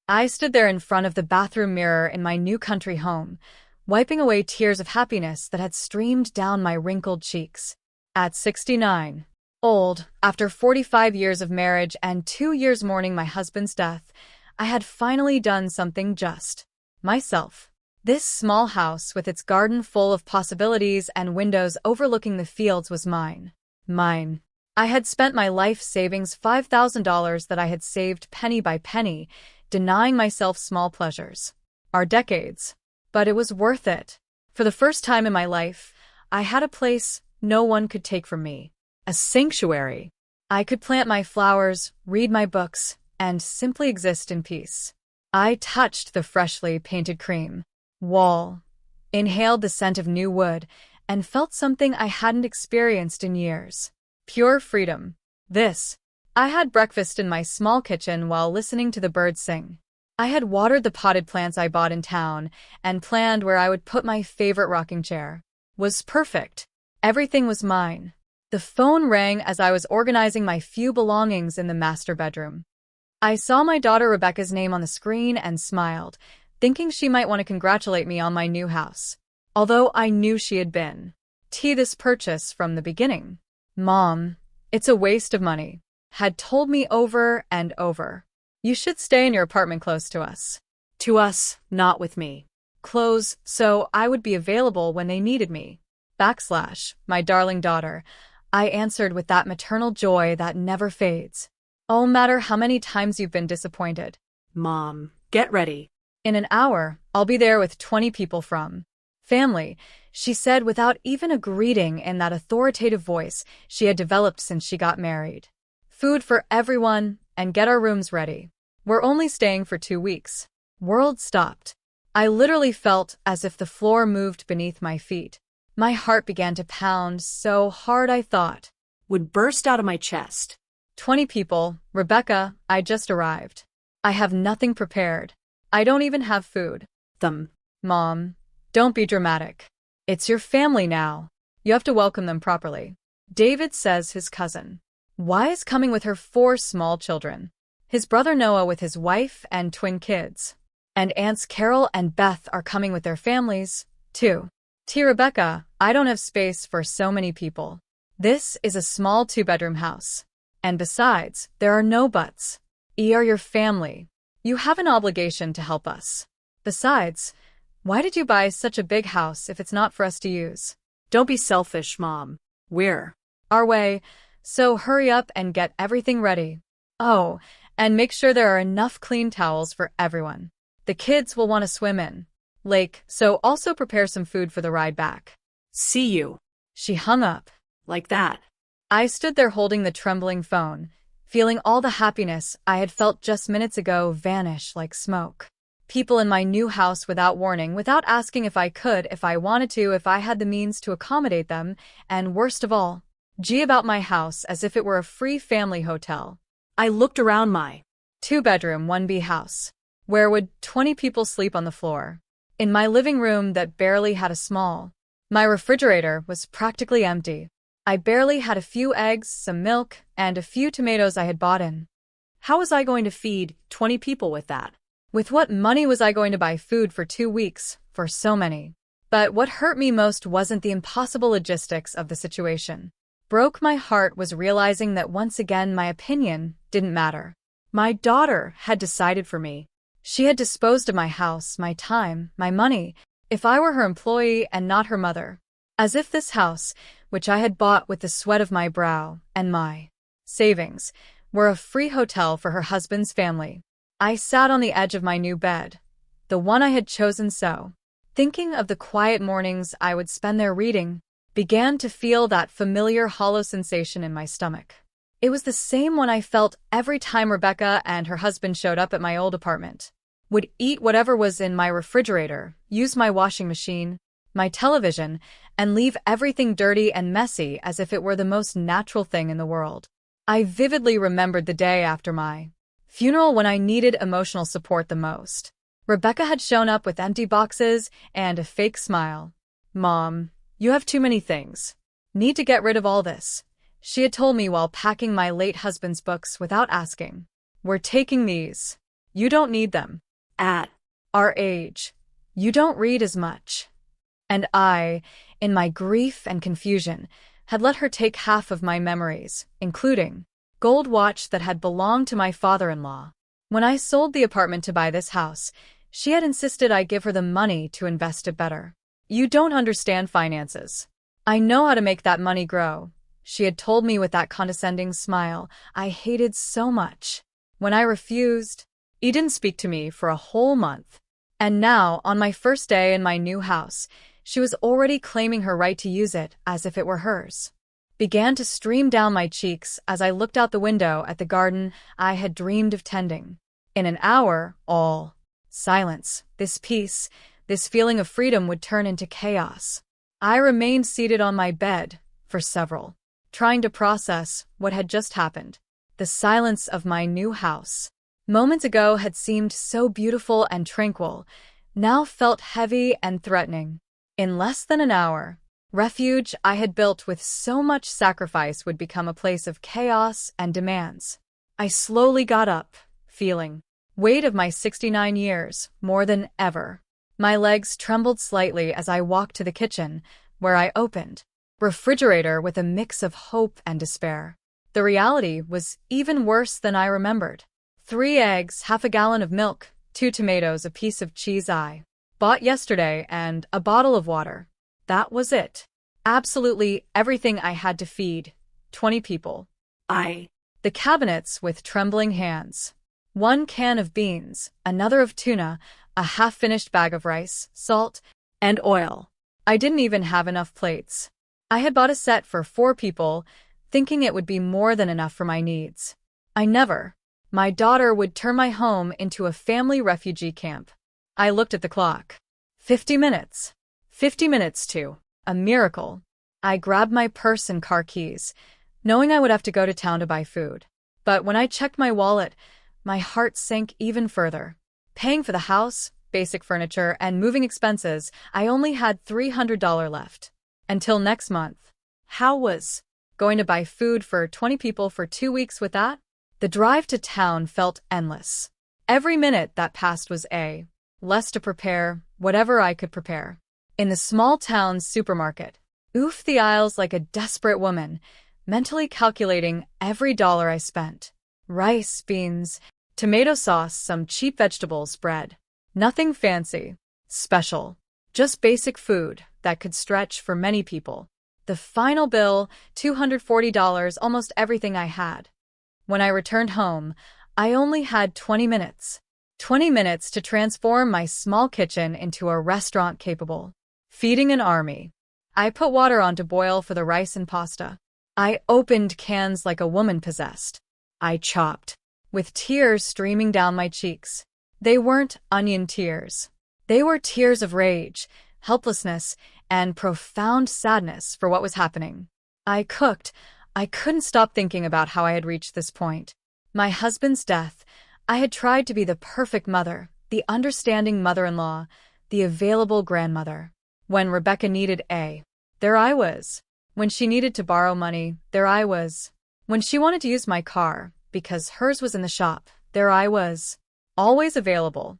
I stood there in front of the bathroom mirror in my new country home, wiping away tears of happiness that had streamed down my wrinkled cheeks. At 69, old, after 45 years of marriage and 2 years mourning my husband's death, I had finally done something just. Myself. This small house with its garden full of possibilities and windows overlooking the fields was mine. Mine. I had spent my life savings $5,000 that I had saved penny by penny, denying myself small pleasures. Our decades. But it was worth it. For the first time in my life, I had a place no one could take from me. A sanctuary. I could plant my flowers, read my books, and simply exist in peace. I touched the freshly painted cream wall, inhaled the scent of new wood, and felt something I hadn't experienced in years. Pure freedom. This. I had breakfast in my small kitchen while listening to the birds sing. I had watered the potted plants I bought in town and planned where I would put my favorite rocking chair. Was perfect. Everything was mine. The phone rang as I was organizing my few belongings in the master bedroom. I saw my daughter Rebecca's name on the screen and smiled, thinking she might want to congratulate me on my new house. Although I knew she had been this purchase from the beginning. Mom, it's a waste of money, had told me over and over. You should stay in your apartment close to us. To us, not with me. Close, so I would be available when they needed me. My darling daughter, I answered with that maternal joy that never fades. No matter how many times you've been disappointed. Mom, get ready. In an hour, I'll be there with 20 people from family, she said without even a greeting in that authoritative voice she had developed since she got married. Food for everyone, and get our rooms ready. We're only staying for 2 weeks. World stopped. I literally felt as if the floor moved beneath my feet. My heart began to pound so hard I thought would burst out of my chest. 20 people, Rebecca, I just arrived. I have nothing prepared. I don't even have food. Mom, don't be dramatic. It's your family now. You have to welcome them properly. David says his cousin Y is coming with her 4 small children. His brother Noah with his wife and twin kids. And aunts Carol and Beth are coming with their families, too. Rebecca, I don't have space for so many people. This is a small 2-bedroom house. And besides, there are no buts. Are your family. You have an obligation to help us. Besides, why did you buy such a big house if it's not for us to use? Don't be selfish, Mom. We're our way, so hurry up and get everything ready. Oh, and make sure there are enough clean towels for everyone. The kids will want to swim in lake, so also prepare some food for the ride back. See you. She hung up. Like that. I stood there holding the trembling phone, feeling all the happiness I had felt just minutes ago vanish like smoke. People in my new house without warning, without asking if I could, if I wanted to, if I had the means to accommodate them, and worst of all, about my house as if it were a free family hotel. I looked around my 2-bedroom, 1B house. Where would 20 people sleep on the floor? In my living room that barely had a small. My refrigerator was practically empty. I barely had a few eggs, some milk, and a few tomatoes I had bought in. How was I going to feed 20 people with that? With what money was I going to buy food for 2 weeks, for so many? But what hurt me most wasn't the impossible logistics of the situation. Broke my heart was realizing that once again my opinion didn't matter. My daughter had decided for me. She had disposed of my house, my time, my money, if I were her employee and not her mother. As if this house, which I had bought with the sweat of my brow and my savings, were a free hotel for her husband's family. I sat on the edge of my new bed, the one I had chosen so, thinking of the quiet mornings I would spend there reading, began to feel that familiar hollow sensation in my stomach. It was the same one I felt every time Rebecca and her husband showed up at my old apartment. Would eat whatever was in my refrigerator, use my washing machine, my television, and leave everything dirty and messy as if it were the most natural thing in the world. I vividly remembered the day after my funeral when I needed emotional support the most. Rebecca had shown up with empty boxes and a fake smile. Mom, you have too many things. Need to get rid of all this, she had told me while packing my late husband's books without asking. We're taking these. You don't need them. At Our age, you don't read as much. And I, in my grief and confusion, had let her take half of my memories, including gold watch that had belonged to my father-in-law. When I sold the apartment to buy this house, she had insisted I give her the money to invest it better. You don't understand finances. I know how to make that money grow, she had told me with that condescending smile I hated so much. When I refused, he didn't speak to me for a whole month. And now, on my first day in my new house, she was already claiming her right to use it as if it were hers. Began to stream down my cheeks as I looked out the window at the garden I had dreamed of tending. In an hour, all silence, this peace, this feeling of freedom would turn into chaos. I remained seated on my bed for several, trying to process what had just happened. The silence of my new house, moments ago had seemed so beautiful and tranquil, now felt heavy and threatening. In less than an hour, refuge I had built with so much sacrifice would become a place of chaos and demands. I slowly got up, feeling weight of my 69 years more than ever. My legs trembled slightly as I walked to the kitchen, where I opened refrigerator with a mix of hope and despair. The reality was even worse than I remembered. 3 eggs, half a gallon of milk, 2 tomatoes, a piece of cheese I bought yesterday, and a bottle of water. That was it. Absolutely everything I had to feed 20 people. The cabinets with trembling hands. 1 can of beans, another of tuna, a half-finished bag of rice, salt, and oil. I didn't even have enough plates. I had bought a set for 4 people, thinking it would be more than enough for my needs. My daughter would turn my home into a family refugee camp. I looked at the clock. 50 minutes. 50 minutes to a miracle. I grabbed my purse and car keys, knowing I would have to go to town to buy food. But when I checked my wallet, my heart sank even further. Paying for the house, basic furniture, and moving expenses, I only had $300 left. Until next month. How was going to buy food for 20 people for 2 weeks with that? The drive to town felt endless. Every minute that passed was less to prepare, whatever I could prepare. In the small town supermarket, oofed the aisles like a desperate woman, mentally calculating every dollar I spent. Rice, beans, tomato sauce, some cheap vegetables, bread. Nothing fancy, special, just basic food that could stretch for many people. The final bill, $240, almost everything I had. When I returned home, I only had 20 minutes. 20 minutes to transform my small kitchen into a restaurant capable feeding an army. I put water on to boil for the rice and pasta. I opened cans like a woman possessed. I chopped, with tears streaming down my cheeks. They weren't onion tears. They were tears of rage, helplessness, and profound sadness for what was happening. I cooked. I couldn't stop thinking about how I had reached this point. My husband's death. I had tried to be the perfect mother, the understanding mother-in-law, the available grandmother. When Rebecca needed there I was. When she needed to borrow money, there I was. When she wanted to use my car, because hers was in the shop, there I was. Always available.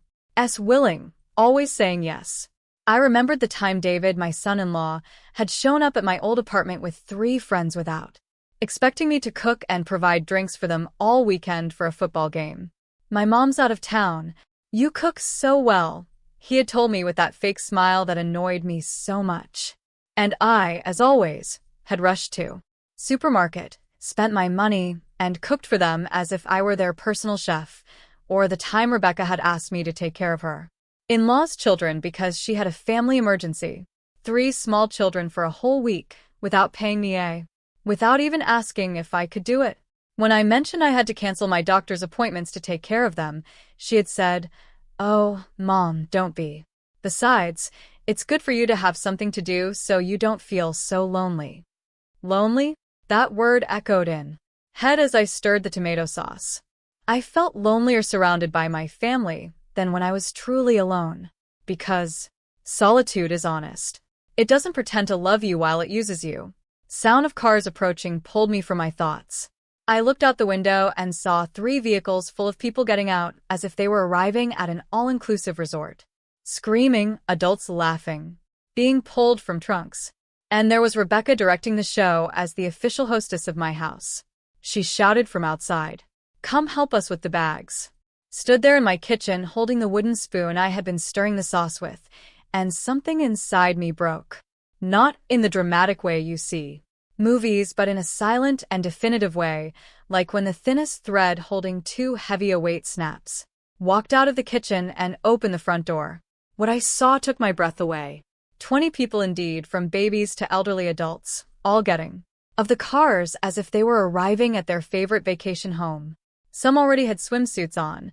Willing, always saying yes. I remembered the time David, my son-in-law, had shown up at my old apartment with 3 friends without expecting me to cook and provide drinks for them all weekend for a football game. My mom's out of town. You cook so well, he had told me with that fake smile that annoyed me so much. And I, as always, had rushed to supermarket, spent my money, and cooked for them as if I were their personal chef, or the time Rebecca had asked me to take care of her in-laws' children because she had a family emergency. 3 small children for a whole week, without paying me without even asking if I could do it. When I mentioned I had to cancel my doctor's appointments to take care of them, she had said, "Oh, Mom, don't be. Besides, it's good for you to have something to do so you don't feel so lonely." Lonely? That word echoed in head as I stirred the tomato sauce. I felt lonelier surrounded by my family than when I was truly alone. Because solitude is honest. It doesn't pretend to love you while it uses you. Sound of cars approaching pulled me from my thoughts. I looked out the window and saw 3 vehicles full of people getting out as if they were arriving at an all-inclusive resort. Screaming, adults laughing, being pulled from trunks. And there was Rebecca directing the show as the official hostess of my house. She shouted from outside, "Come help us with the bags." Stood there in my kitchen holding the wooden spoon I had been stirring the sauce with, and something inside me broke. Not in the dramatic way you see movies, but in a silent and definitive way, like when the thinnest thread holding too heavy a weight snaps. Walked out of the kitchen and opened the front door. What I saw took my breath away. 20 people indeed, from babies to elderly adults, all getting of the cars as if they were arriving at their favorite vacation home. Some already had swimsuits on,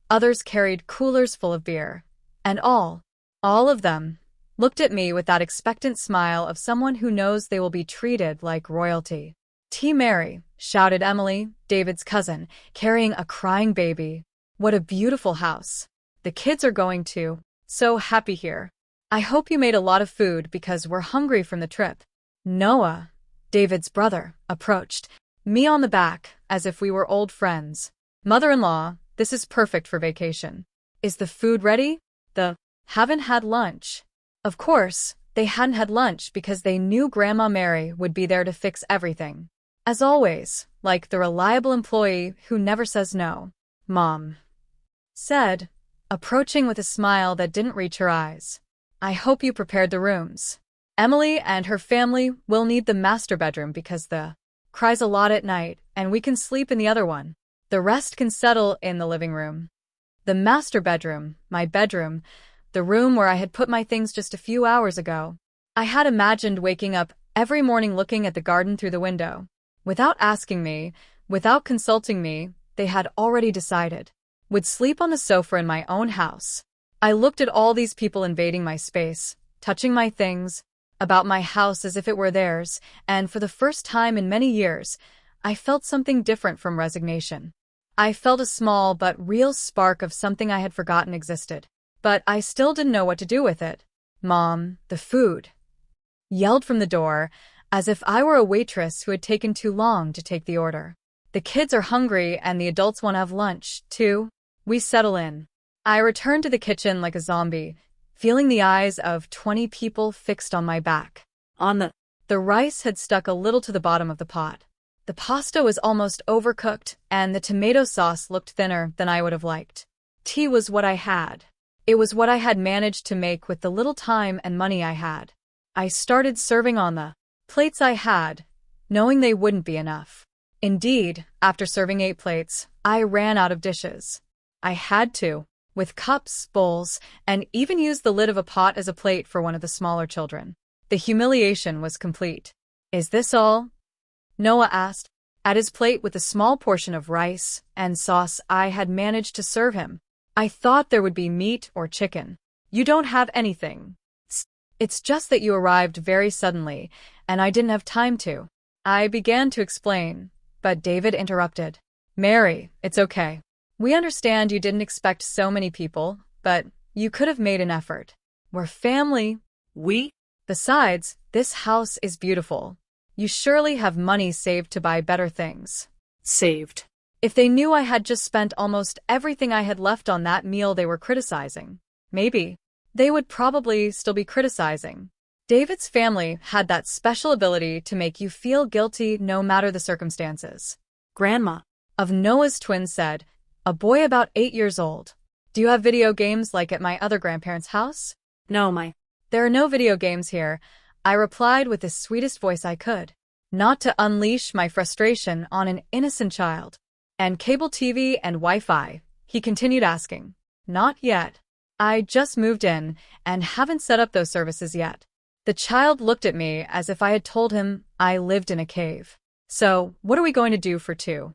others carried coolers full of beer, and all of them, looked at me with that expectant smile of someone who knows they will be treated like royalty. "T. Mary," shouted Emily, David's cousin, carrying a crying baby. "What a beautiful house. The kids are going to so happy here. I hope you made a lot of food because we're hungry from the trip." Noah, David's brother, approached me on the back as if we were old friends. "Mother-in-law, this is perfect for vacation. Is the food ready? Haven't had lunch." Of course, they hadn't had lunch because they knew Grandma Mary would be there to fix everything. As always, like the reliable employee who never says no, Mom said, approaching with a smile that didn't reach her eyes. "I hope you prepared the rooms. Emily and her family will need the master bedroom because the cries a lot at night, and we can sleep in the other one. The rest can settle in the living room." The master bedroom, my bedroom, the room where I had put my things just a few hours ago. I had imagined waking up every morning looking at the garden through the window. Without asking me, without consulting me, they had already decided. Would sleep on the sofa in my own house. I looked at all these people invading my space, touching my things, about my house as if it were theirs, and for the first time in many years, I felt something different from resignation. I felt a small but real spark of something I had forgotten existed. But I still didn't know what to do with it. "Mom, the food!" yelled from the door, as if I were a waitress who had taken too long to take the order. "The kids are hungry and the adults want to have lunch, too." We settle in. I return to the kitchen like a zombie, feeling the eyes of 20 people fixed on my back. The rice had stuck a little to the bottom of the pot. The pasta was almost overcooked, and the tomato sauce looked thinner than I would have liked. Tea was what I had. It was what I had managed to make with the little time and money I had. I started serving on the plates I had, knowing they wouldn't be enough. Indeed, after serving 8 plates, I ran out of dishes. I had to, with cups, bowls, and even used the lid of a pot as a plate for one of the smaller children. The humiliation was complete. "Is this all?" Noah asked, at his plate with a small portion of rice and sauce I had managed to serve him. "I thought there would be meat or chicken." "You don't have anything. It's just that you arrived very suddenly, and I didn't have time to." I began to explain, but David interrupted. "Mary, it's okay. We understand you didn't expect so many people, but you could have made an effort. We're family." Besides, this house is beautiful. You surely have money saved to buy better things." Saved. If they knew I had just spent almost everything I had left on that meal they were criticizing, maybe they would probably still be criticizing. David's family had that special ability to make you feel guilty no matter the circumstances. Grandma of Noah's twins said, a boy about 8 years old, "Do you have video games like at my other grandparents' house?" "No, "There are no video games here," I replied with the sweetest voice I could, not to unleash my frustration on an innocent child. "And cable TV and Wi-Fi?" he continued asking. "Not yet. I just moved in and haven't set up those services yet." The child looked at me as if I had told him I lived in a cave. "So, what are we going to do for 2?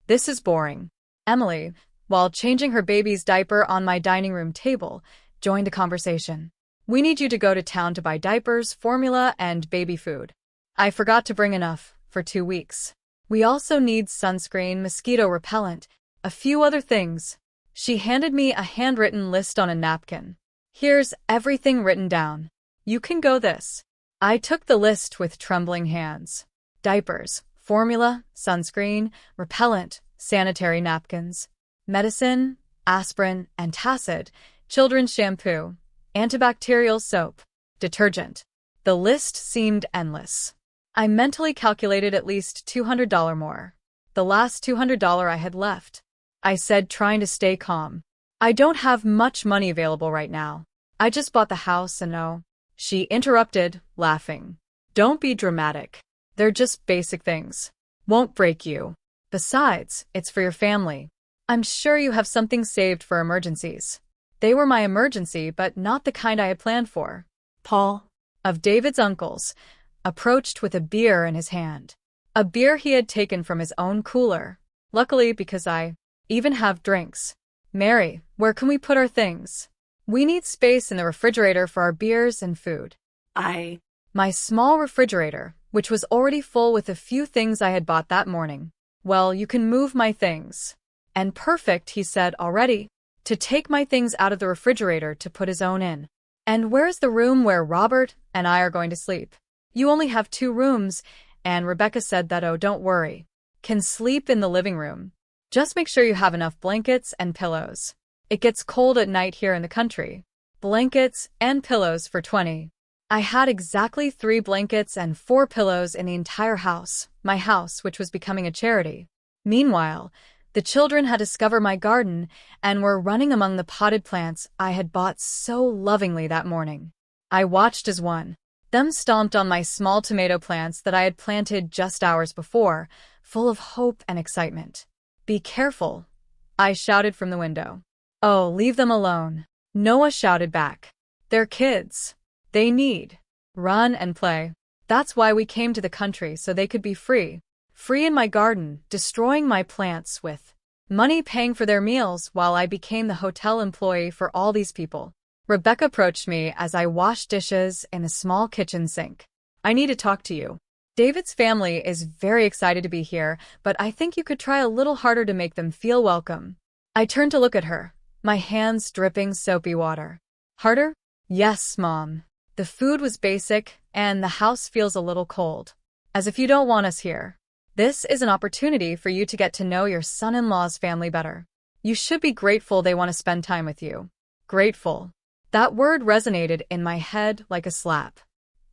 This is boring." Emily, while changing her baby's diaper on my dining room table, joined the conversation. "We need you to go to town to buy diapers, formula, and baby food. I forgot to bring enough for 2 weeks. We also need sunscreen, mosquito repellent, a few other things." She handed me a handwritten list on a napkin. "Here's everything written down. You can go this." I took the list with trembling hands. Diapers, Formula, sunscreen, repellent, sanitary napkins, medicine, aspirin, antacid, children's shampoo, antibacterial soap, detergent. The list seemed endless. I mentally calculated at least $200 more. The last $200 I had left. I said, trying to stay calm. I don't have much money available right now. I just bought the house and oh. She interrupted, laughing. Don't be dramatic. They're just basic things. Won't break you. Besides, it's for your family. I'm sure you have something saved for emergencies. They were my emergency, but not the kind I had planned for. Paul, Of David's uncles, approached with a beer in his hand. A beer he had taken from his own cooler. Luckily, because I even have drinks. Mary, where can we put our things? We need space in the refrigerator for our beers and food. My small refrigerator, which was already full with a few things I had bought that morning. Well, you can move my things. And perfect, he said already, to take my things out of the refrigerator to put his own in. And where's the room where Robert and I are going to sleep? You only have 2 rooms, and Rebecca said that, oh, don't worry. Can sleep in the living room. Just make sure you have enough blankets and pillows. It gets cold at night here in the country. Blankets and pillows for 20. I had exactly 3 blankets and 4 pillows in the entire house, my house, which was becoming a charity. Meanwhile, the children had discovered my garden and were running among the potted plants I had bought so lovingly that morning. I watched as one of them stomped on my small tomato plants that I had planted just hours before, full of hope and excitement. Be careful, I shouted from the window. Oh, leave them alone, Noah shouted back. They're kids. They need run and play. That's why we came to the country, so they could be free. Free in my garden, destroying my plants with money paying for their meals while I became the hotel employee for all these people. Rebecca approached me as I washed dishes in a small kitchen sink. I need to talk to you. David's family is very excited to be here, but I think you could try a little harder to make them feel welcome. I turned to look at her, my hands dripping soapy water. Harder? Yes, Mom. The food was basic, and the house feels a little cold. As if you don't want us here. This is an opportunity for you to get to know your son-in-law's family better. You should be grateful they want to spend time with you. Grateful. That word resonated in my head like a slap.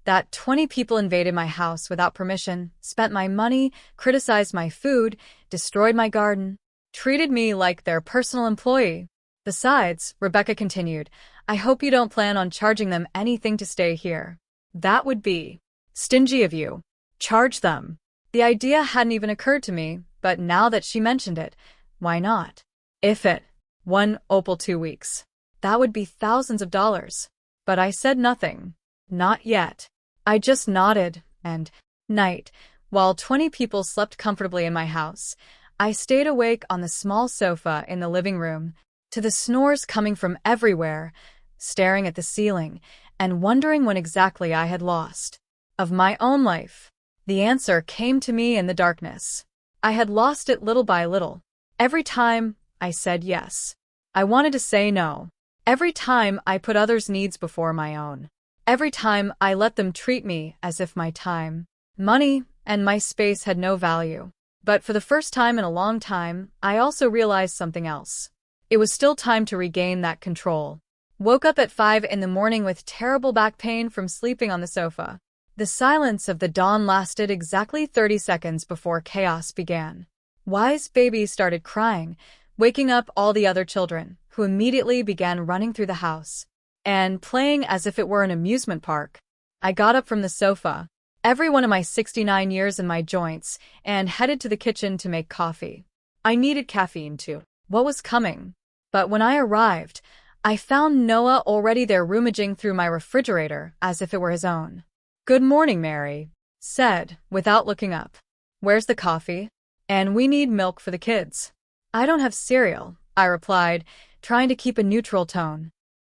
That 20 people invaded my house without permission, spent my money, criticized my food, destroyed my garden, treated me like their personal employee. Besides, Rebecca continued, I hope you don't plan on charging them anything to stay here. That would be stingy of you. Charge them. The idea hadn't even occurred to me, but now that she mentioned it, why not? If it, 1 opal 2 weeks. That would be thousands of dollars. But I said nothing. Not yet. I just nodded, and night, while 20 people slept comfortably in my house, I stayed awake on the small sofa in the living room, to the snores coming from everywhere, staring at the ceiling, and wondering when exactly I had lost of my own life. The answer came to me in the darkness. I had lost it little by little. Every time I said yes, I wanted to say no. Every time I put others' needs before my own. Every time I let them treat me as if my time, money, and my space had no value. But for the first time in a long time, I also realized something else. It was still time to regain that control. Woke up at 5 in the morning with terrible back pain from sleeping on the sofa. The silence of the dawn lasted exactly 30 seconds before chaos began. Wise baby started crying, waking up all the other children, who immediately began running through the house and playing as if it were an amusement park. I got up from the sofa, every one of my 69 years in my joints, and headed to the kitchen to make coffee. I needed caffeine too. What was coming? But when I arrived, I found Noah already there rummaging through my refrigerator as if it were his own. Good morning, Mary, said, without looking up. Where's the coffee? And we need milk for the kids. I don't have cereal, I replied, trying to keep a neutral tone.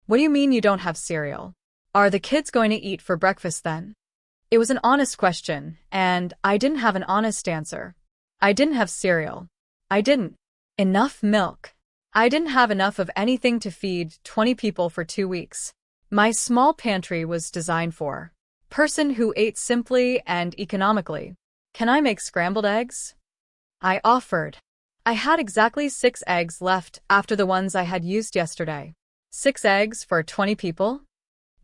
What do you mean you don't have cereal? Are the kids going to eat for breakfast then? It was an honest question, and I didn't have an honest answer. I didn't have cereal. I didn't. Enough milk. I didn't have enough of anything to feed 20 people for 2 weeks. My small pantry was designed for person who ate simply and economically. Can I make scrambled eggs? I offered. I had exactly 6 eggs left after the ones I had used yesterday. 6 eggs for 20 people?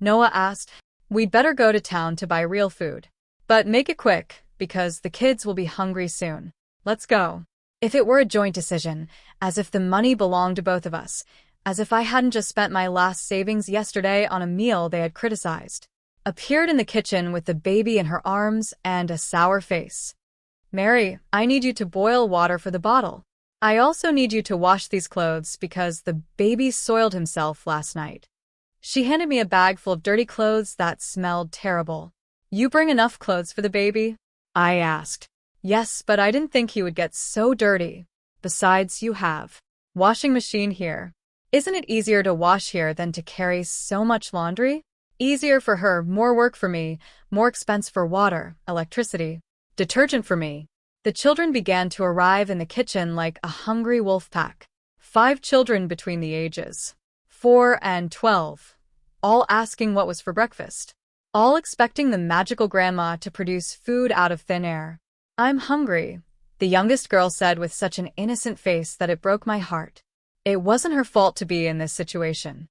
Noah asked. We'd better go to town to buy real food. But make it quick, because the kids will be hungry soon. Let's go. If it were a joint decision, as if the money belonged to both of us, as if I hadn't just spent my last savings yesterday on a meal they had criticized. Appeared in the kitchen with the baby in her arms and a sour face. Mary, I need you to boil water for the bottle. I also need you to wash these clothes because the baby soiled himself last night. She handed me a bag full of dirty clothes that smelled terrible. You bring enough clothes for the baby? I asked. Yes, but I didn't think he would get so dirty. Besides, you have washing machine here. Isn't it easier to wash here than to carry so much laundry? Easier for her, more work for me, more expense for water, electricity, detergent for me. The children began to arrive in the kitchen like a hungry wolf pack. 5 children between the ages 4 and 12, all asking what was for breakfast, all expecting the magical grandma to produce food out of thin air. I'm hungry, the youngest girl said with such an innocent face that it broke my heart. It wasn't her fault to be in this situation.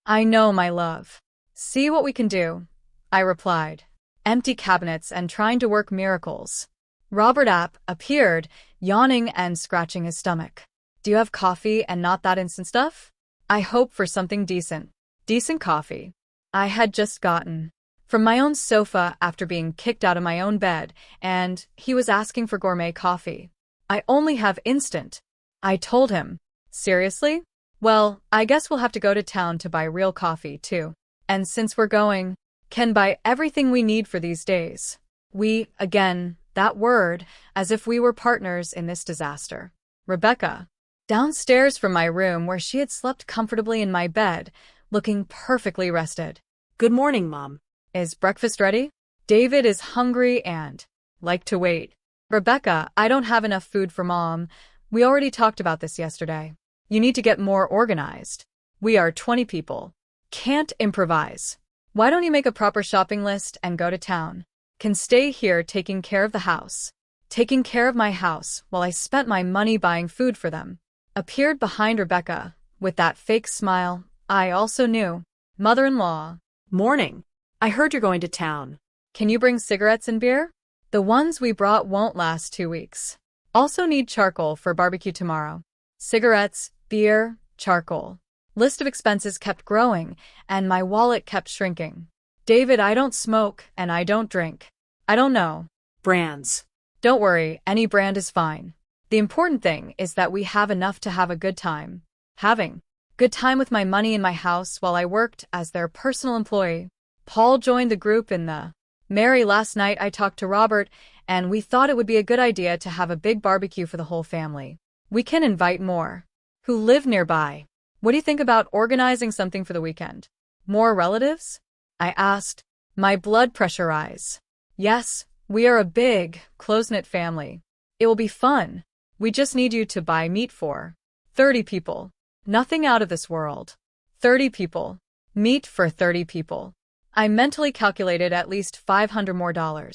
I know, my love. See what we can do, I replied. Empty cabinets and trying to work miracles. Robert appeared, yawning and scratching his stomach. Do you have coffee and not that instant stuff? I hope for something decent. Decent coffee. I had just gotten from my own sofa after being kicked out of my own bed, and he was asking for gourmet coffee. I only have instant. I told him. Seriously? Well, I guess we'll have to go to town to buy real coffee, too. And since we're going, can buy everything we need for these days. We, again, that word, as if we were partners in this disaster. Rebecca, downstairs from my room where she had slept comfortably in my bed, looking perfectly rested. Good morning, Mom. Is breakfast ready? David is hungry and like to wait. Rebecca, I don't have enough food for Mom. We already talked about this yesterday. You need to get more organized. We are 20 people. Can't improvise. Why don't you make a proper shopping list and go to town? Can stay here taking care of the house. Taking care of my house while I spent my money buying food for them. Appeared behind Rebecca, with that fake smile I also knew. Mother-in-law. Morning. I heard you're going to town. Can you bring cigarettes and beer? The ones we brought won't last 2 weeks. Also need charcoal for barbecue tomorrow. Cigarettes, beer, charcoal. List of expenses kept growing, and my wallet kept shrinking. David, I don't smoke, and I don't drink. I don't know. Brands. Don't worry, any brand is fine. The important thing is that we have enough to have a good time. Having good time with my money in my house while I worked as their personal employee. Paul joined the group in the Mary. Last night I talked to Robert, and we thought it would be a good idea to have a big barbecue for the whole family. We can invite more who live nearby. What do you think about organizing something for the weekend? More relatives? I asked, my blood pressure rise. Yes, we are a big, close-knit family. It will be fun. We just need you to buy meat for 30 people. Nothing out of this world. 30 people. Meat for 30 people. I mentally calculated at least $500 more.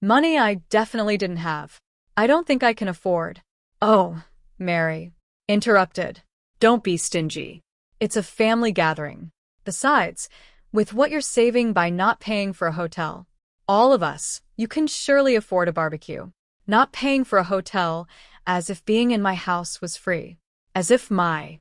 Money I definitely didn't have. I don't think I can afford. Oh, Mary. Interrupted. Don't be stingy. It's a family gathering. Besides, with what you're saving by not paying for a hotel, all of us, you can surely afford a barbecue. Not paying for a hotel, as if being in my house was free. As if my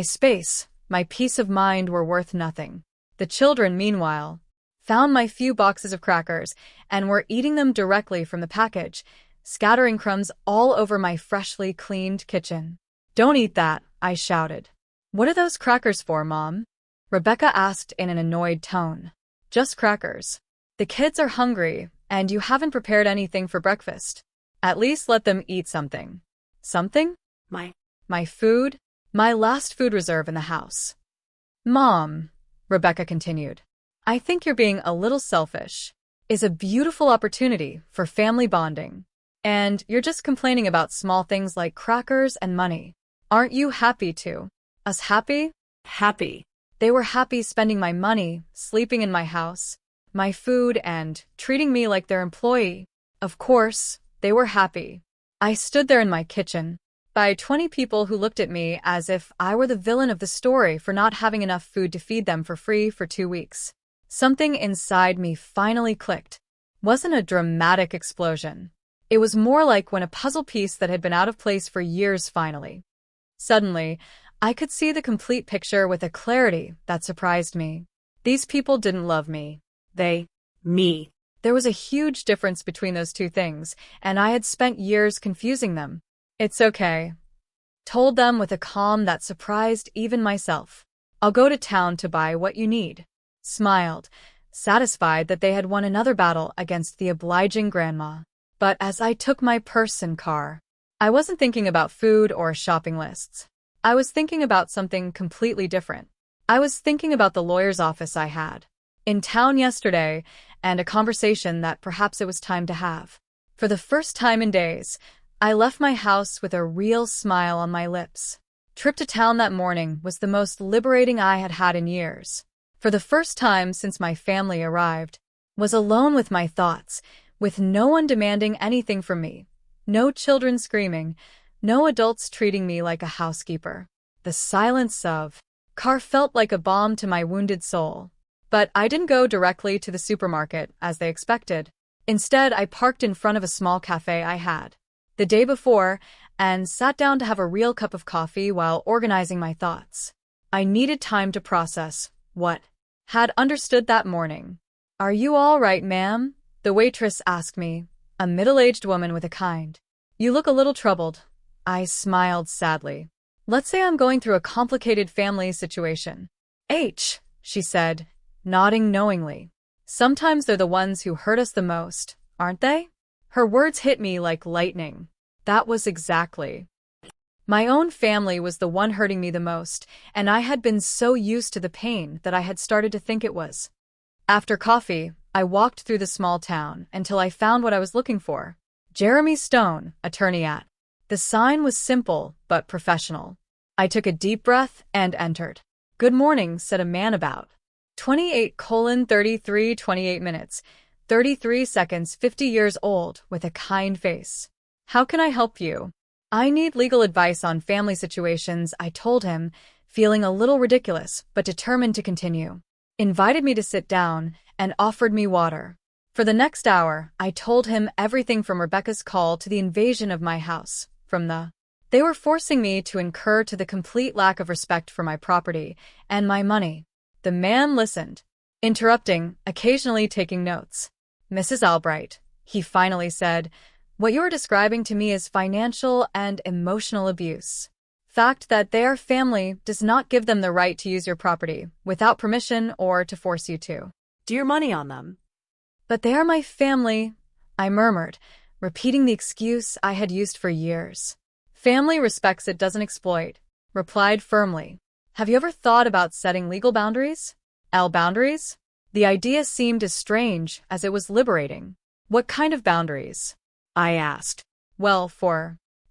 space, my peace of mind were worth nothing. The children, meanwhile, found my few boxes of crackers and were eating them directly from the package, scattering crumbs all over my freshly cleaned kitchen. Don't eat that, I shouted. What are those crackers for, Mom? Rebecca asked in an annoyed tone. Just crackers. The kids are hungry, and you haven't prepared anything for breakfast. At least let them eat something. Something? My food? My last food reserve in the house. Mom, Rebecca continued, I think you're being a little selfish. Is a beautiful opportunity for family bonding. And you're just complaining about small things like crackers and money. Aren't you happy too? Us happy? Happy. They were happy spending my money, sleeping in my house, my food, and treating me like their employee. Of course, They were happy. I stood there in my kitchen, by 20 people who looked at me as if I were the villain of the story for not having enough food to feed them for free for 2 weeks. Something inside me finally clicked. Wasn't a dramatic explosion. It was more like when a puzzle piece that had been out of place for years finally. Suddenly, I could see the complete picture with a clarity that surprised me. These people didn't love me. Me. There was a huge difference between those two things, and I had spent years confusing them. It's okay. Told them with a calm that surprised even myself. I'll go to town to buy what you need. Smiled, satisfied that they had won another battle against the obliging grandma. But as I took my purse and car, I wasn't thinking about food or shopping lists. I was thinking about something completely different. I was thinking about the lawyer's office I had in town yesterday and a conversation that perhaps it was time to have. For the first time in days, I left my house with a real smile on my lips. Trip to town that morning was the most liberating I had had in years. For the first time since my family arrived, was alone with my thoughts, with no one demanding anything from me. No children screaming, no adults treating me like a housekeeper. The silence of car felt like a balm to my wounded soul. But I didn't go directly to the supermarket, as they expected. Instead, I parked in front of a small cafe I had the day before and sat down to have a real cup of coffee while organizing my thoughts. I needed time to process what had understood that morning. "Are you all right, ma'am?" the waitress asked me, a middle-aged woman with a kind, "You look a little troubled." I smiled sadly. "Let's say I'm going through a complicated family situation." She said, nodding knowingly. "Sometimes they're the ones who hurt us the most, aren't they?" Her words hit me like lightning. That was exactly. My own family was the one hurting me the most, and I had been so used to the pain that I had started to think it was. After coffee, I walked through the small town until I found what I was looking for. Jeremy Stone, attorney at. The sign was simple but professional. I took a deep breath and entered. "Good morning," said a man about 28:33, 28 minutes, 33 seconds, 50 years old, with a kind face. "How can I help you?" "I need legal advice on family situations," I told him, feeling a little ridiculous but determined to continue. Invited me to sit down and offered me water. For the next hour, I told him everything from Rebecca's call to the invasion of my house, they were forcing me to incur to the complete lack of respect for my property and my money. The man listened, interrupting, occasionally taking notes. "Mrs. Albright," he finally said, "what you are describing to me is financial and emotional abuse. Fact that they are family does not give them the right to use your property without permission or to force you to. Do your money on them." "But they are my family," I murmured, repeating the excuse I had used for years. "Family respects it, doesn't exploit," replied firmly. "Have you ever thought about setting legal boundaries?" Boundaries? The idea seemed as strange as it was liberating. "What kind of boundaries?" I asked. "Well,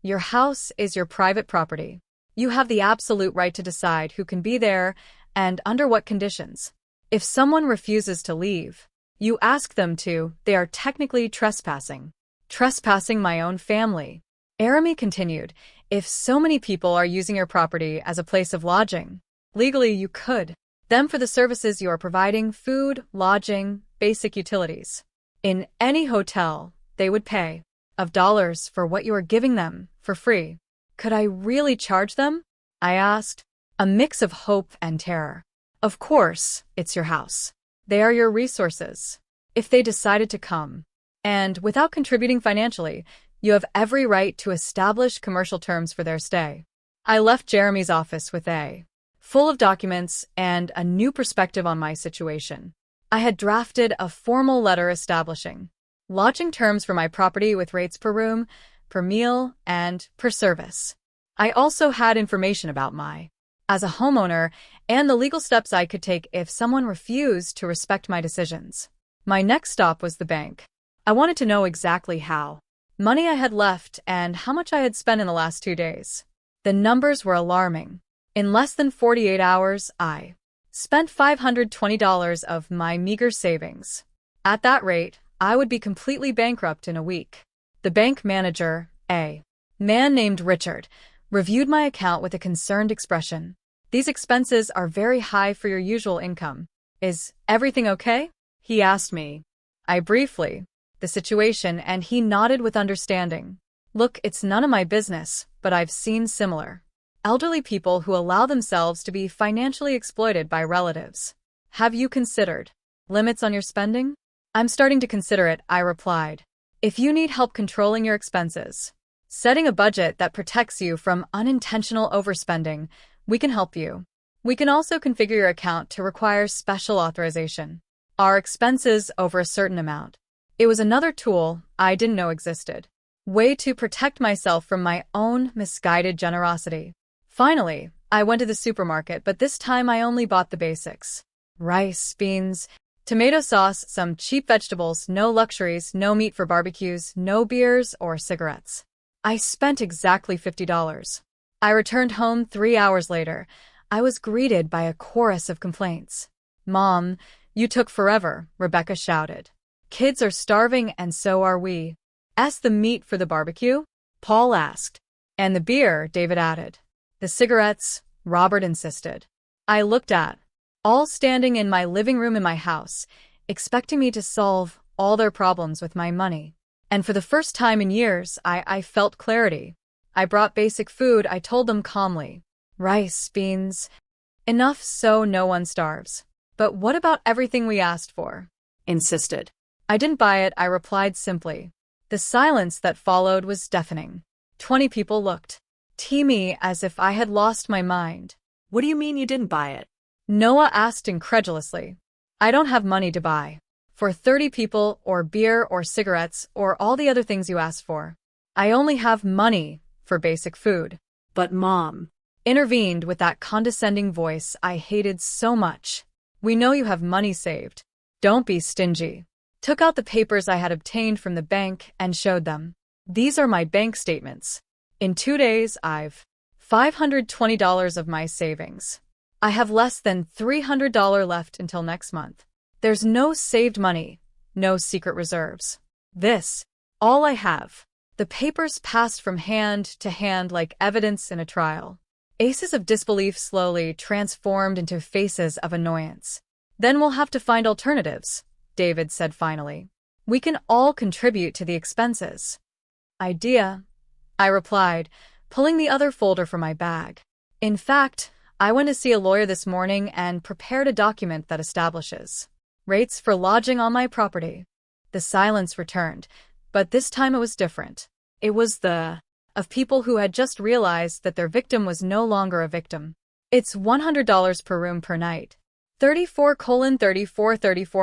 your house is your private property. You have the absolute right to decide who can be there and under what conditions. If someone refuses to leave, you ask them to, they are technically trespassing. Trespassing my own family." Jeremy continued, "If so many people are using your property as a place of lodging, legally you could them for the services you are providing, food, lodging, basic utilities. In any hotel, they would pay of dollars for what you are giving them for free. Could I really charge them?" I asked, a mix of hope and terror. "Of course, it's your house. They are your resources. If they decided to come, and without contributing financially, you have every right to establish commercial terms for their stay." I left Jeremy's office with a full of documents and a new perspective on my situation. I had drafted a formal letter establishing lodging terms for my property with rates per room, per meal, and per service. I also had information about my as a homeowner and the legal steps I could take if someone refused to respect my decisions. My next stop was the bank. I wanted to know exactly how money I had left and how much I had spent in the last 2 days. The numbers were alarming. In less than 48 hours, I spent $520 of my meager savings. At that rate, I would be completely bankrupt in a week. The bank manager, a man named Richard, reviewed my account with a concerned expression. These expenses are very high for your usual income. Is everything okay? He asked me. I briefly the situation, and he nodded with understanding. Look, it's none of my business, but I've seen similar elderly people who allow themselves to be financially exploited by relatives. Have you considered limits on your spending? I'm starting to consider it, I replied. If you need help controlling your expenses, setting a budget that protects you from unintentional overspending, we can help you. We can also configure your account to require special authorization. Our expenses over a certain amount. It was another tool I didn't know existed. Way to protect myself from my own misguided generosity. Finally, I went to the supermarket, but this time I only bought the basics. Rice, beans, tomato sauce, some cheap vegetables, no luxuries, no meat for barbecues, no beers or cigarettes. I spent exactly $50. I returned home 3 hours later. I was greeted by a chorus of complaints. Mom, you took forever, Rebecca shouted. Kids are starving and so are we. The meat for the barbecue? Paul asked. And the beer, David added. The cigarettes, Robert insisted. I looked at all standing in my living room in my house, expecting me to solve all their problems with my money. And for the first time in years, I felt clarity. I brought basic food, I told them calmly. Rice, beans. Enough so no one starves. But what about everything we asked for? Insisted. I didn't buy it, I replied simply. The silence that followed was deafening. 20 people looked at me as if I had lost my mind. What do you mean you didn't buy it? Noah asked incredulously. I don't have money to buy for 30 people or beer or cigarettes or all the other things you asked for. I only have money for basic food. But Mom intervened with that condescending voice I hated so much. We know you have money saved. Don't be stingy. Took out the papers I had obtained from the bank and showed them. These are my bank statements. In 2 days, I've $520 of my savings. I have less than $300 left until next month. There's no saved money, no secret reserves. This, all I have. The papers passed from hand to hand like evidence in a trial. Aces of disbelief slowly transformed into faces of annoyance. Then we'll have to find alternatives, David said finally. We can all contribute to the expenses. Idea, I replied, pulling the other folder from my bag. In fact, I went to see a lawyer this morning and prepared a document that establishes rates for lodging on my property. The silence returned, but this time it was different. It was the of people who had just realized that their victim was no longer a victim. It's $100 per room per night. 34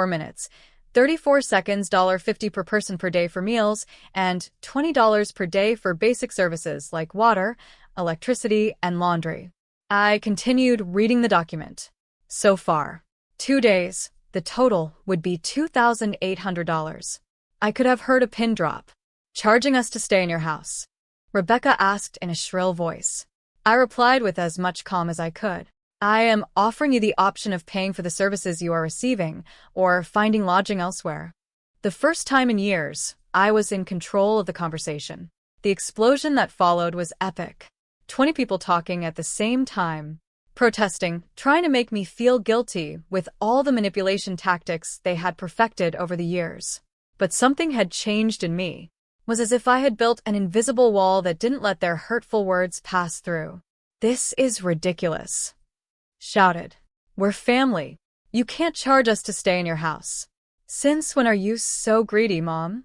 minutes, 34 seconds, $50 per person per day for meals, and $20 per day for basic services like water, electricity, and laundry. I continued reading the document. So far, 2 days, the total would be $2,800. I could have heard a pin drop. Charging us to stay in your house? Rebecca asked in a shrill voice. I replied with as much calm as I could. I am offering you the option of paying for the services you are receiving or finding lodging elsewhere. The first time in years, I was in control of the conversation. The explosion that followed was epic. 20 people talking at the same time, protesting, trying to make me feel guilty with all the manipulation tactics they had perfected over the years. But something had changed in me. It was as if I had built an invisible wall that didn't let their hurtful words pass through. This is ridiculous. Shouted. We're family. You can't charge us to stay in your house. Since when are you so greedy, Mom?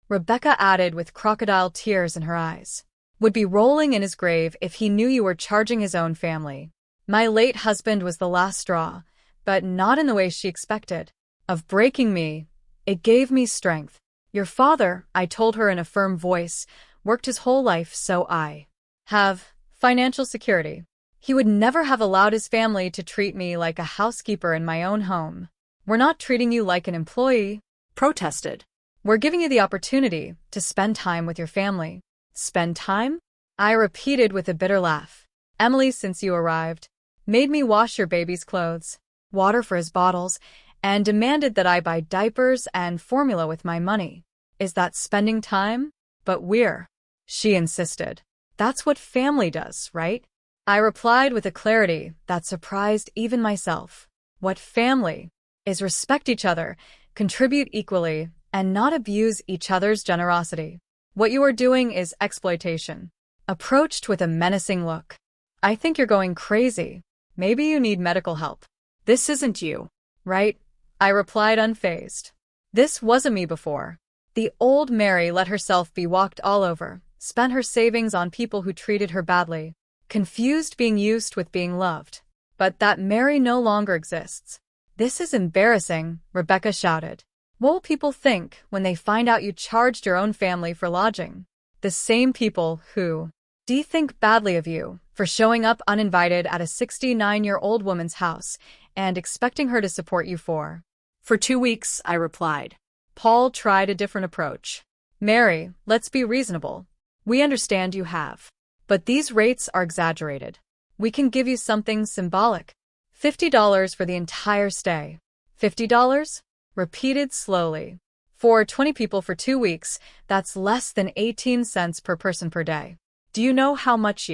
Rebecca added with crocodile tears in her eyes. Would be rolling in his grave if he knew you were charging his own family. My late husband was the last straw, but not in the way she expected. Of breaking me, it gave me strength. Your father, I told her in a firm voice, worked his whole life so I have financial security. He would never have allowed his family to treat me like a housekeeper in my own home. We're not treating you like an employee. Protested. We're giving you the opportunity to spend time with your family. Spend time? I repeated with a bitter laugh. Emily, since you arrived, made me wash your baby's clothes, water for his bottles, and demanded that I buy diapers and formula with my money. Is that spending time? But she insisted. That's what family does, right? I replied with a clarity that surprised even myself. What family is respect each other, contribute equally, and not abuse each other's generosity. What you are doing is exploitation. Approached with a menacing look. I think you're going crazy. Maybe you need medical help. This isn't you. Right? I replied unfazed. This wasn't me before. The old Mary let herself be walked all over, spent her savings on people who treated her badly, confused being used with being loved. But that Mary no longer exists. This is embarrassing, Rebecca shouted. What will people think when they find out you charged your own family for lodging? The same people who think badly of you for showing up uninvited at a 69-year-old woman's house and expecting her to support you for 2 weeks, I replied. Paul tried a different approach. Mary, let's be reasonable. We understand you have. But these rates are exaggerated. We can give you something symbolic. $50 for the entire stay. $50? Repeated slowly. For 20 people for 2 weeks, that's less than 18 cents per person per day. Do you know how much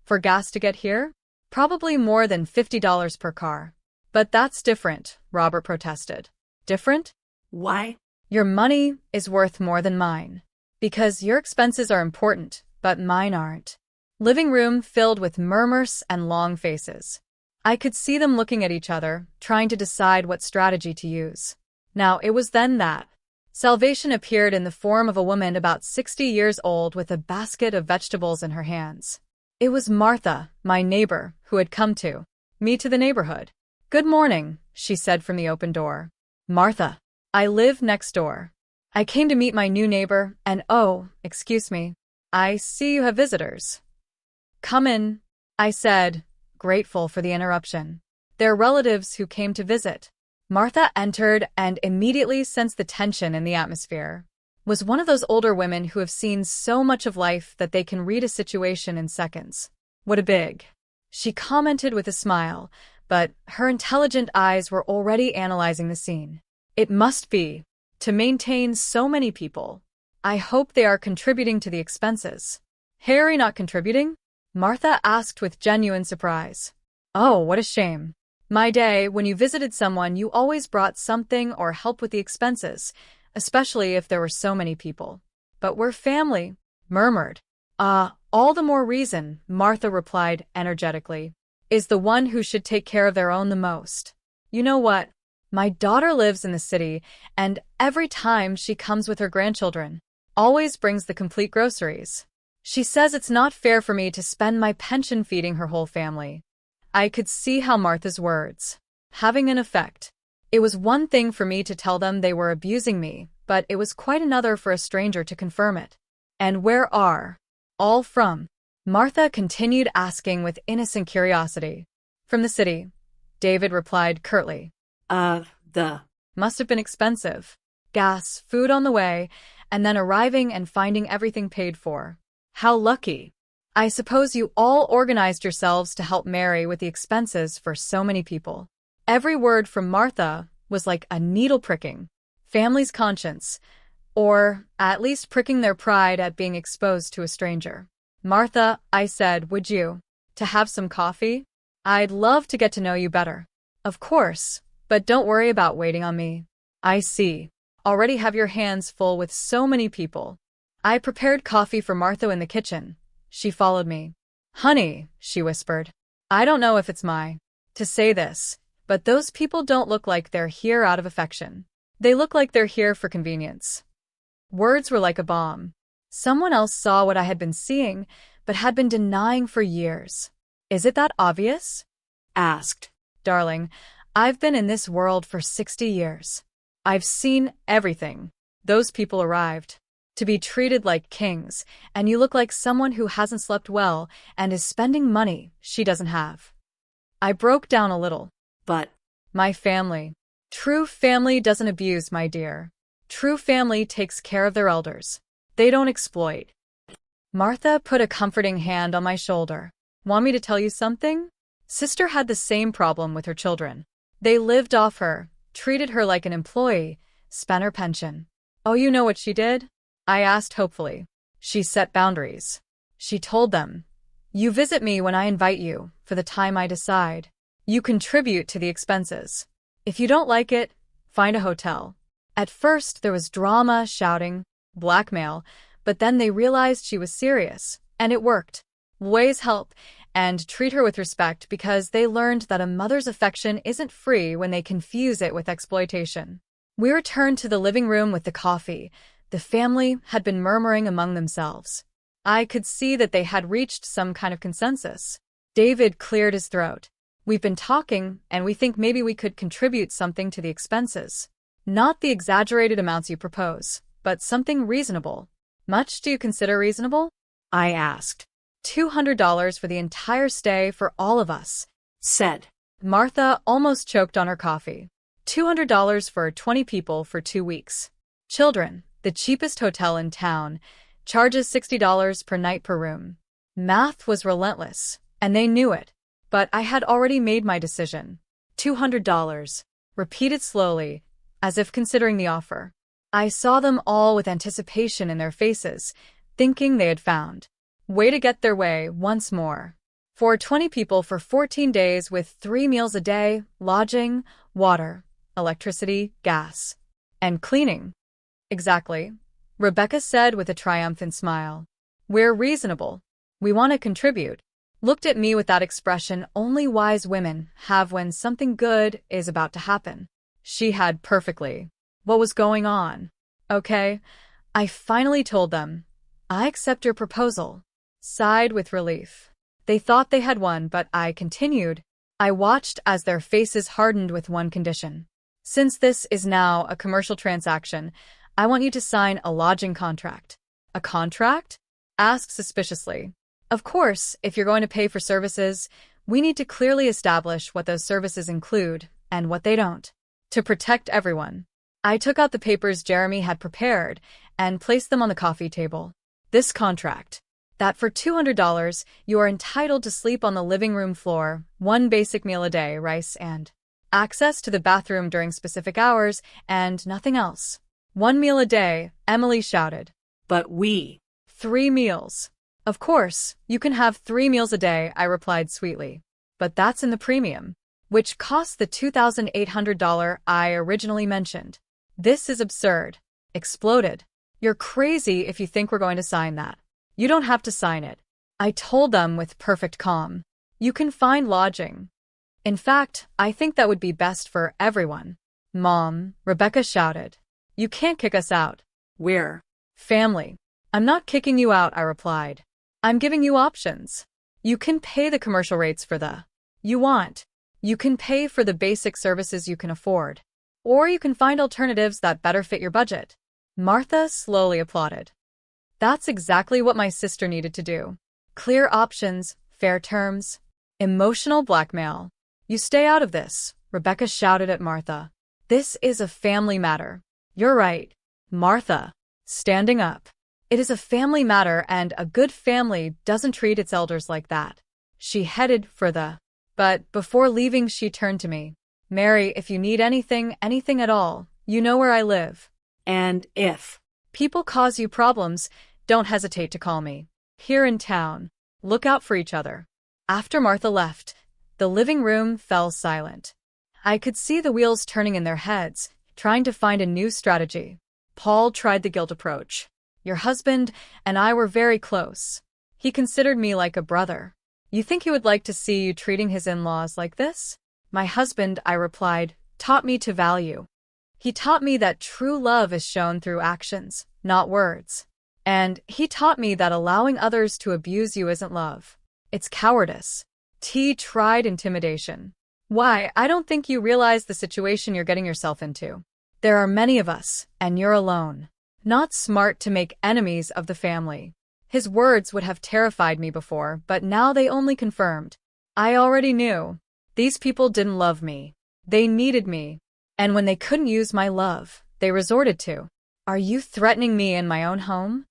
for gas to get here? Probably more than $50 per car. But that's different, Robert protested. Different? Why? Your money is worth more than mine. Because your expenses are important, but mine aren't. Living room filled with murmurs and long faces. I could see them looking at each other, trying to decide what strategy to use. Now, it was then that salvation appeared in the form of a woman about 60 years old with a basket of vegetables in her hands. It was Martha, my neighbor, who had come to me to the neighborhood. Good morning, she said from the open door. Martha, I live next door. I came to meet my new neighbor, and oh, excuse me, I see you have visitors. Come in, I said, grateful for the interruption. They're relatives who came to visit. Martha entered and immediately sensed the tension in the atmosphere. Was one of those older women who have seen so much of life that they can read a situation in seconds. What a big, she commented with a smile, but her intelligent eyes were already analyzing the scene. It must be, to maintain so many people. I hope they are contributing to the expenses. Harry not contributing? Martha asked with genuine surprise. Oh, what a shame. My day, when you visited someone, you always brought something or help with the expenses, especially if there were so many people. But we're family, murmured. All the more reason, Martha replied energetically, is the one who should take care of their own the most. You know what? My daughter lives in the city, and every time she comes with her grandchildren, always brings the complete groceries. She says it's not fair for me to spend my pension feeding her whole family. I could see how Martha's words having an effect. It was one thing for me to tell them they were abusing me, but it was quite another for a stranger to confirm it. And where are all from? Martha continued asking with innocent curiosity. From the city, David replied curtly. Must have been expensive. Gas, food on the way, and then arriving and finding everything paid for. How lucky. I suppose you all organized yourselves to help Mary with the expenses for so many people. Every word from Martha was like a needle pricking family's conscience, or at least pricking their pride at being exposed to a stranger. Martha, I said, would you to have some coffee? I'd love to get to know you better. Of course, but don't worry about waiting on me. I see. Already have your hands full with so many people. I prepared coffee for Martha in the kitchen. She followed me. Honey, she whispered. I don't know if it's to say this, but those people don't look like they're here out of affection. They look like they're here for convenience. Words were like a bomb. Someone else saw what I had been seeing, but had been denying for years. Is it that obvious? Asked. Darling, I've been in this world for 60 years. I've seen everything. Those people arrived to be treated like kings, and you look like someone who hasn't slept well and is spending money she doesn't have. I broke down a little. But my family. True family doesn't abuse, my dear. True family takes care of their elders. They don't exploit. Martha put a comforting hand on my shoulder. Want me to tell you something? Sister had the same problem with her children. They lived off her, treated her like an employee, spent her pension. Oh, you know what she did? I asked hopefully. She set boundaries. She told them, "You visit me when I invite you, for the time I decide. You contribute to the expenses. If you don't like it, find a hotel." At first, there was drama, shouting, blackmail, but then they realized she was serious, and it worked. Boys help and treat her with respect because they learned that a mother's affection isn't free when they confuse it with exploitation. We returned to the living room with the coffee. The family had been murmuring among themselves. I could see that they had reached some kind of consensus. David cleared his throat. "We've been talking, and we think maybe we could contribute something to the expenses. Not the exaggerated amounts you propose, but something reasonable." "Much do you consider reasonable?" I asked. $200 for the entire stay for all of us, said Martha, almost choked on her coffee. $200 for 20 people for 2 weeks. Children, the cheapest hotel in town, charges $60 per night per room. Math was relentless, and they knew it, but I had already made my decision. $200, repeated slowly, as if considering the offer. I saw them all with anticipation in their faces, thinking they had found way to get their way once more. For 20 people for 14 days with 3 meals a day, lodging, water, electricity, gas, and cleaning. Exactly, Rebecca said with a triumphant smile. "We're reasonable. We want to contribute." Looked at me with that expression only wise women have when something good is about to happen. She had perfectly what was going on. "Okay," I finally told them. "I accept your proposal." Sighed with relief. They thought they had won, but I continued. I watched as their faces hardened with one condition. "Since this is now a commercial transaction, I want you to sign a lodging contract." "A contract?" asked suspiciously. "Of course, if you're going to pay for services, we need to clearly establish what those services include and what they don't. To protect everyone." I took out the papers Jeremy had prepared and placed them on the coffee table. "This contract, that for $200, you are entitled to sleep on the living room floor, 1 basic meal a day, rice and access to the bathroom during specific hours, and nothing else." "1 meal a day," Emily shouted. "But we—" 3 meals. "Of course, you can have 3 meals a day," I replied sweetly. "But that's in the premium, which costs the $2,800 I originally mentioned." "This is absurd." Exploded. "You're crazy if you think we're going to sign that. You don't have to sign it." I told them with perfect calm. "You can find lodging. In fact, I think that would be best for everyone." "Mom," Rebecca shouted. "You can't kick us out. "We're family." "I'm not kicking you out," I replied. "I'm giving you options. You can pay the commercial rates for the you want. You can pay for the basic services you can afford. Or you can find alternatives that better fit your budget." Martha slowly applauded. That's exactly what my sister needed to do. Clear options, fair terms, emotional blackmail. "You stay out of this," Rebecca shouted at Martha. "This is a family matter." "You're right." Martha, standing up. "It is a family matter, and a good family doesn't treat its elders like that." She headed for the but before leaving she turned to me. "Mary, if you need anything at all, you know where I live. And if people cause you problems, don't hesitate to call me. Here in town. Look out for each other." After Martha left, the living room fell silent. I could see the wheels turning in their heads, trying to find a new strategy. Paul tried the guilt approach. "Your husband and I were very close. He considered me like a brother. You think he would like to see you treating his in-laws like this?" "My husband," I replied, "taught me to value. He taught me that true love is shown through actions, not words. And he taught me that allowing others to abuse you isn't love. It's cowardice." T tried intimidation. "Why, I don't think you realize the situation you're getting yourself into. There are many of us, and you're alone. Not smart to make enemies of the family." His words would have terrified me before, but now they only confirmed. I already knew. These people didn't love me. They needed me. And when they couldn't use my love, they resorted to. "Are you threatening me in my own home?"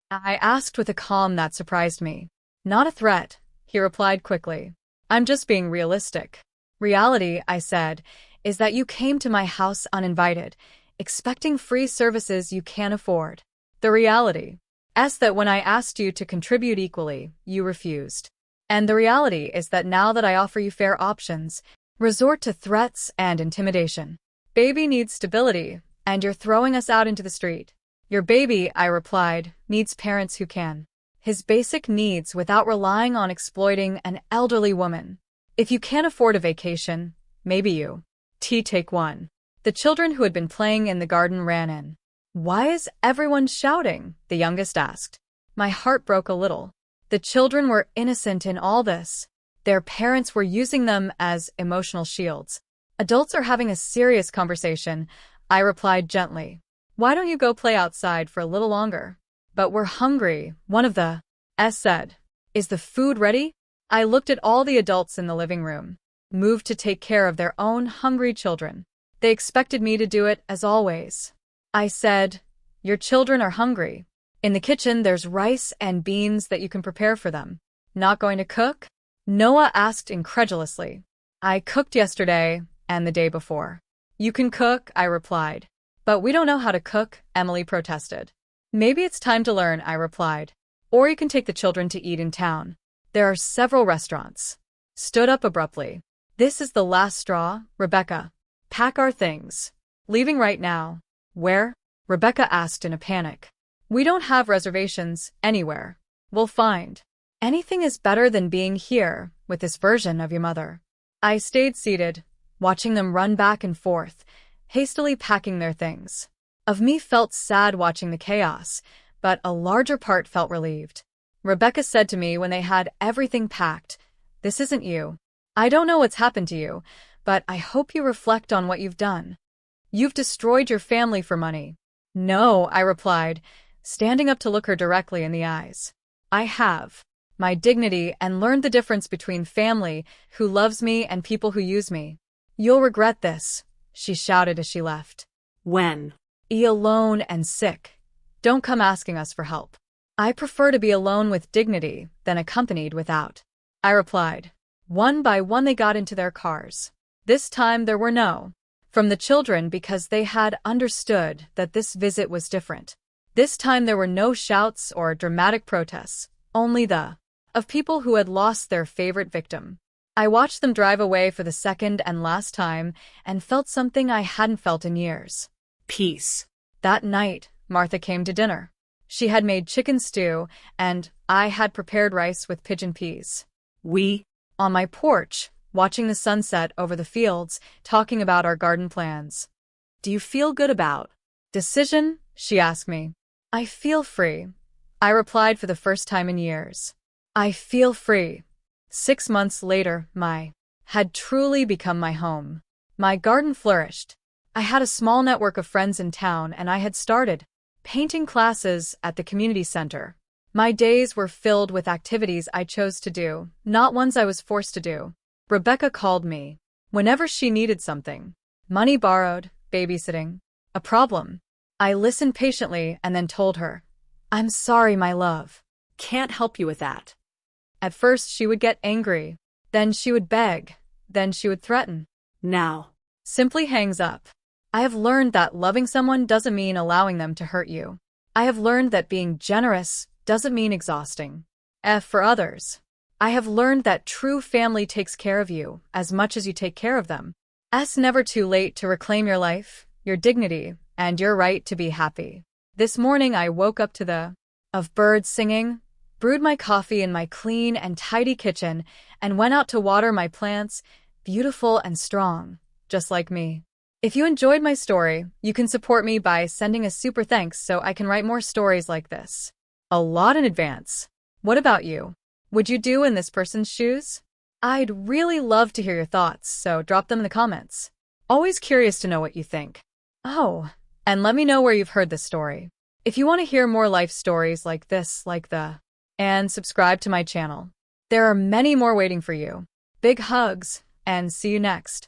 I asked with a calm that surprised me. "Not a threat," he replied quickly. "I'm just being realistic." "Reality," I said, "is that you came to my house uninvited, expecting free services you can't afford." "The reality," S that when I asked you to contribute equally, you refused. And the reality is that now that I offer you fair options, resort to threats and intimidation. Baby needs stability, and you're throwing us out into the street. Your baby, I replied, needs parents who can. His basic needs without relying on exploiting an elderly woman. If you can't afford a vacation, maybe you. Take one. The children who had been playing in the garden ran in. Why is everyone shouting? The youngest asked. My heart broke a little. The children were innocent in all this. Their parents were using them as emotional shields. Adults are having a serious conversation, I replied gently. Why don't you go play outside for a little longer? But we're hungry, one of the S said. Is the food ready? I looked at all the adults in the living room, moved to take care of their own hungry children. They expected me to do it as always. I said, your children are hungry. In the kitchen there's rice and beans that you can prepare for them. Not going to cook? Noah asked incredulously. I cooked yesterday and the day before. You can cook, I replied. But we don't know how to cook, Emily protested. Maybe it's time to learn, I replied. Or you can take the children to eat in town. There are several restaurants. Stood up abruptly. This is the last straw, Rebecca. Pack our things. Leaving right now. Where? Rebecca asked in a panic. We don't have reservations anywhere. We'll find. Anything is better than being here with this version of your mother. I stayed seated, watching them run back and forth, hastily packing their things. Of me felt sad watching the chaos, but a larger part felt relieved. Rebecca said to me when they had everything packed, this isn't you. I don't know what's happened to you, but I hope you reflect on what you've done. You've destroyed your family for money. No, I replied, standing up to look her directly in the eyes. I have. My dignity and learned the difference between family who loves me and people who use me. You'll regret this, she shouted as she left. When? Alone and sick. Don't come asking us for help. I prefer to be alone with dignity than accompanied without. I replied. One by one they got into their cars. This time there were no from the children because they had understood that this visit was different. This time there were no shouts or dramatic protests, only the of people who had lost their favorite victim. I watched them drive away for the second and last time and felt something I hadn't felt in years. Peace. That night, Martha came to dinner. She had made chicken stew, and I had prepared rice with pigeon peas. We, on my porch, watching the sunset over the fields, talking about our garden plans. Do you feel good about decision? She asked me. I feel free. I replied for the first time in years. I feel free. 6 months later, my had truly become my home. My garden flourished. I had a small network of friends in town and I had started painting classes at the community center. My days were filled with activities I chose to do, not ones I was forced to do. Rebecca called me whenever she needed something. Money borrowed, babysitting, a problem. I listened patiently and then told her, I'm sorry, my love. Can't help you with that. At first she would get angry, then she would beg, then she would threaten. Now, simply hangs up. I have learned that loving someone doesn't mean allowing them to hurt you. I have learned that being generous doesn't mean exhausting. For others. I have learned that true family takes care of you as much as you take care of them. Never too late to reclaim your life, your dignity, and your right to be happy. This morning I woke up to the of birds singing, brewed my coffee in my clean and tidy kitchen, and went out to water my plants, beautiful and strong, just like me. If you enjoyed my story, you can support me by sending a super thanks so I can write more stories like this. A lot in advance. What about you? Would you do in this person's shoes? I'd really love to hear your thoughts, so drop them in the comments. Always curious to know what you think. Oh, and let me know where you've heard this story. If you want to hear more life stories like this, and subscribe to my channel. There are many more waiting for you. Big hugs, and see you next.